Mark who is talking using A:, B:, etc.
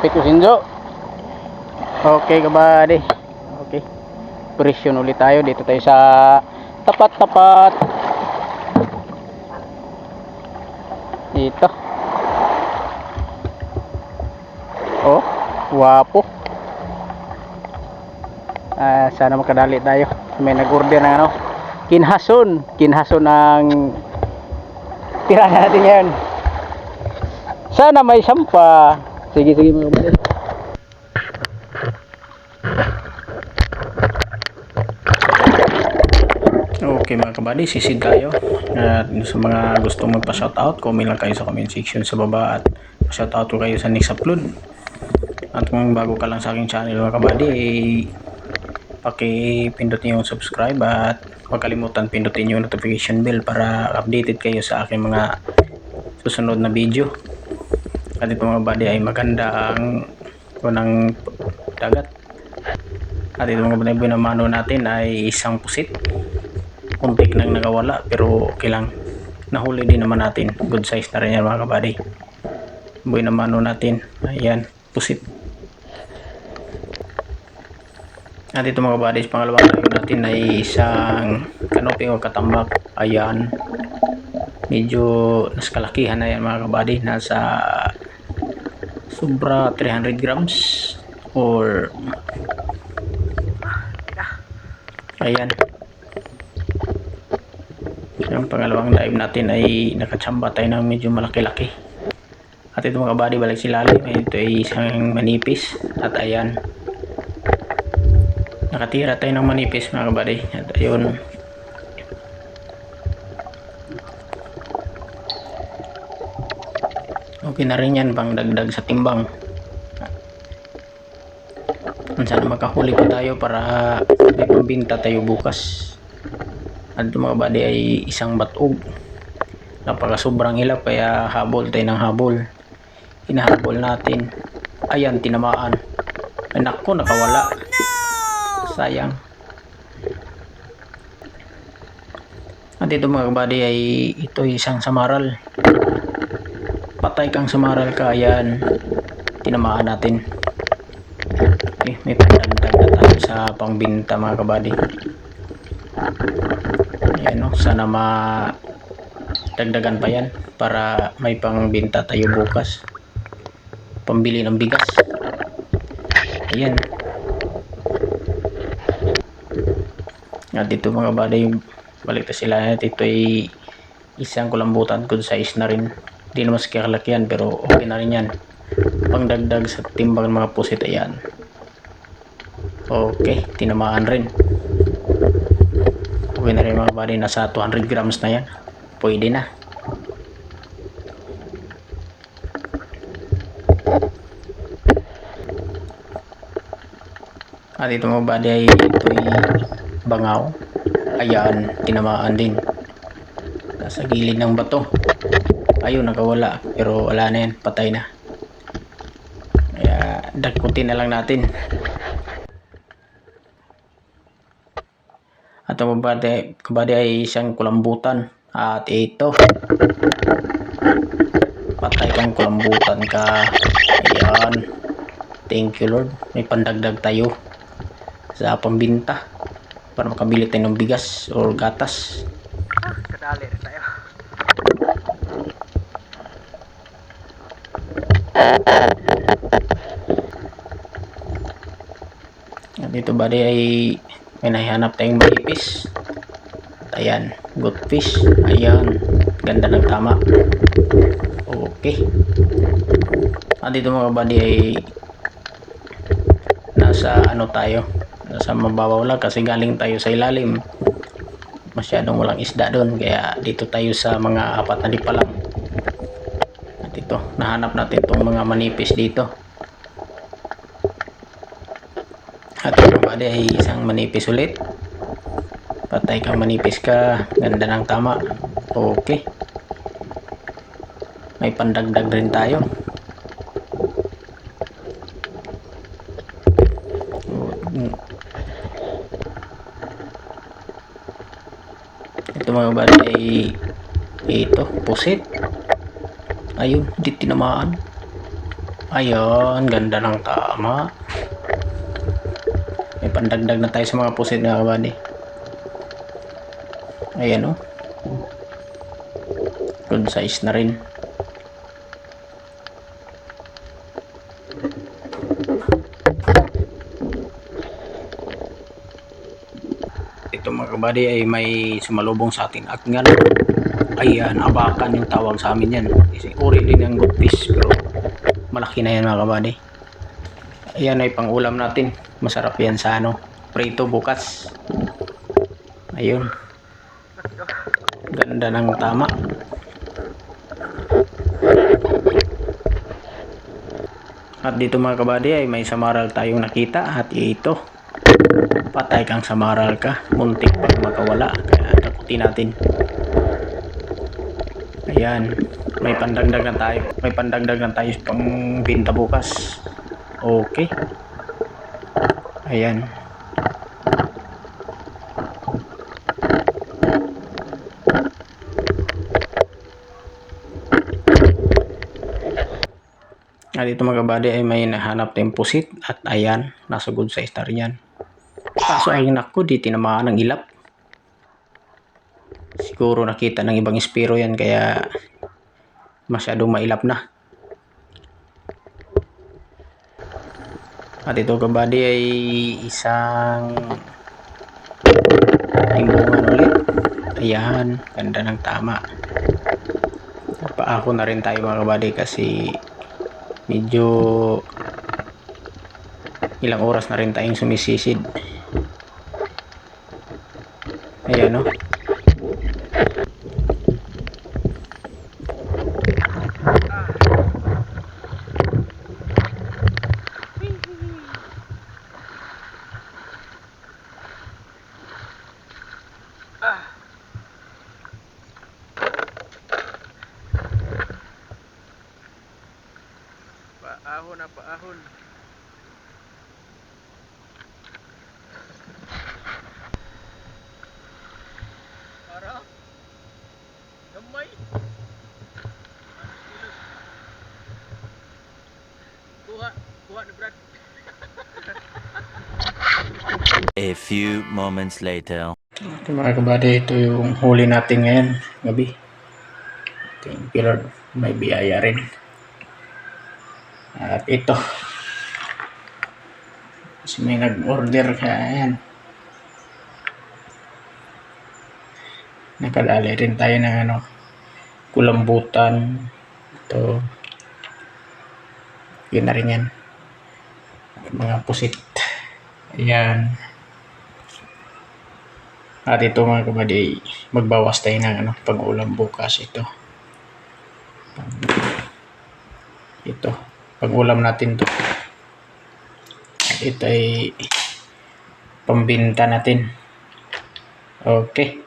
A: Malapit ko Sinjo. Okay kabady. Okay. Presyon ulit tayo. Dito tayo sa tapat-tapat. Dito. Oh, wapo. Sana makadali tayo. May nag-order ng ano, kinhason ng tirahan natin ngayon. Sana may sampa. Sige mga kapatid. Okay mga kabady, sisid tayo. At sa mga gustong magpa-shoutout, comment lang kayo sa comment section sa baba at shoutout ko kayo sa next upload. At kung bago ka lang sa aking channel mga kabady, paki-pindot niyo yung subscribe at huwag kalimutan pindutin yung notification bell para updated kayo sa aking mga susunod na video. At ito mga kabady ay maganda ang unang dagat. At ito mga kabady, binamano natin ay isang pusit. Kuntik nang nagawala pero okay lang, nahuli din naman natin. Good size na rin yan mga kabady. Buhay naman natin, ayan, pusit. At ito mga kabady, pangalawang layo natin ay isang kanoping o katambak. Ayan, medyo nas kalakihan na yan mga kabady, nasa sobra 300 grams or ayan. Yung pangalawang dive natin ay nakatsamba tayo ng medyo malaki-laki. At ito mga kabady, balik silalim. Ito ay isang manipis. At ayan, nakatira tayo ng manipis mga kabady. At ayun, okay na rin yan pang dagdag sa timbang. Sana makahuli pa tayo para may pambinta tayo bukas. At ito mga kabady ay isang batog. Napaka sobrang hilap kaya habol tayo ng habol. Hinahabol natin. Ayan, tinamaan. Ay naku, nakawala. Sayang. At ito mga kabady ay ito isang samaral. Patay kang samaral ka. Ayan, tinamaan natin. Okay, may pandagdag na tayo sa pangbinta mga kabady. Ayan o, sana dagdagan pa yan para may pangbinta tayo bukas, pambili ng bigas. Ayan. At dito mga kabady, balik na sila. At ito ay isang kulambutan, good size na rin. Hindi naman kalakihan pero okay na rin yan, pangdagdag sa timbang ng mga pusit. Ayan, okay, tinamaan rin. Okay na rin mga kabady, nasa 200 grams na yan, pwede na. At ito mga kabady ay ito'y bangaw. Ayan, tinamaan din, nasa gilid ng bato. Ayun, nakawala pero wala na yan, patay na. Kaya dakutin na lang natin. At ang kabady ay isang kulambutan. At ito, patay kang kulambutan ka. Ayan, thank you Lord, may pandagdag tayo sa pambinta para makabili tayo ng bigas or gatas. Kadali rin tayo. At dito bali ay may nahihanap tayong manipis. Ayan, good fish. Ayan, ganda ng tama. Okay. At dito mga kabady ay nasa ano tayo, nasa mababaw lang kasi galing tayo sa ilalim. Masyadong walang isda doon, kaya dito tayo sa mga apat na lipa lang. At ito, nahanap natin itong mga manipis dito. At ito kabady ay isang manipis ulit. Patay kang manipis ka, ganda ng tama. Okay, may pandagdag rin tayo. Ito mga kabady ay ito, pusit. Ayun, di tinamaan. Ayun, ganda ng tama. May pandagdag na tayo sa mga pusit mga kabady. Ayan o. Good size na rin. Ito mga kabady ay may sumalubong sa atin at nga ayan, abakan yung tawag sa amin yan. Kasi uri din ng gupfish pero malaki na yan mga kabady. Ayan ay pang ulam natin. Masarap yan sa prito bukas. Ayun. Ganda ng tama. At dito mga kabady ay may samaral tayong nakita at ito. Patay kang samaral ka. Muntik pang makawala. Kaya takutin natin. Ayan. May pandagdag na tayo. May pandagdag na tayo pang binta bukas. Okay. Ayan. At ito mga kabady ay may nahanap tayong pusit at ayan, nasa good size na rin yan. Kaso ay naku, di tinamaan ng ilap. Siguro nakita ng ibang espiro yan kaya masyadong mailap na. At ito kabady ay isang timbungan ulit. Ayan, ganda ng tama. Paako na rin tayo mga kabady kasi medyo ilang oras na rin tayong sumisisid. Ayan o.
B: Paahon na paahon. Para gamay. Kuha ni Brad.
C: A few moments later.
A: Ito mga kabady, ito yung huli natin ngayon gabi. Thank you Lord, may biyaya rin. At ito kasi may nag-order kaya ayan, nakadali rin tayo ng kulambutan. Ito yun na rin yan, mga pusit. Ayan. At ito mga kabady, magbawas tayo ng pang-ulam bukas. Ito pang-ulam natin to. At ito ay pambinta natin. Okay.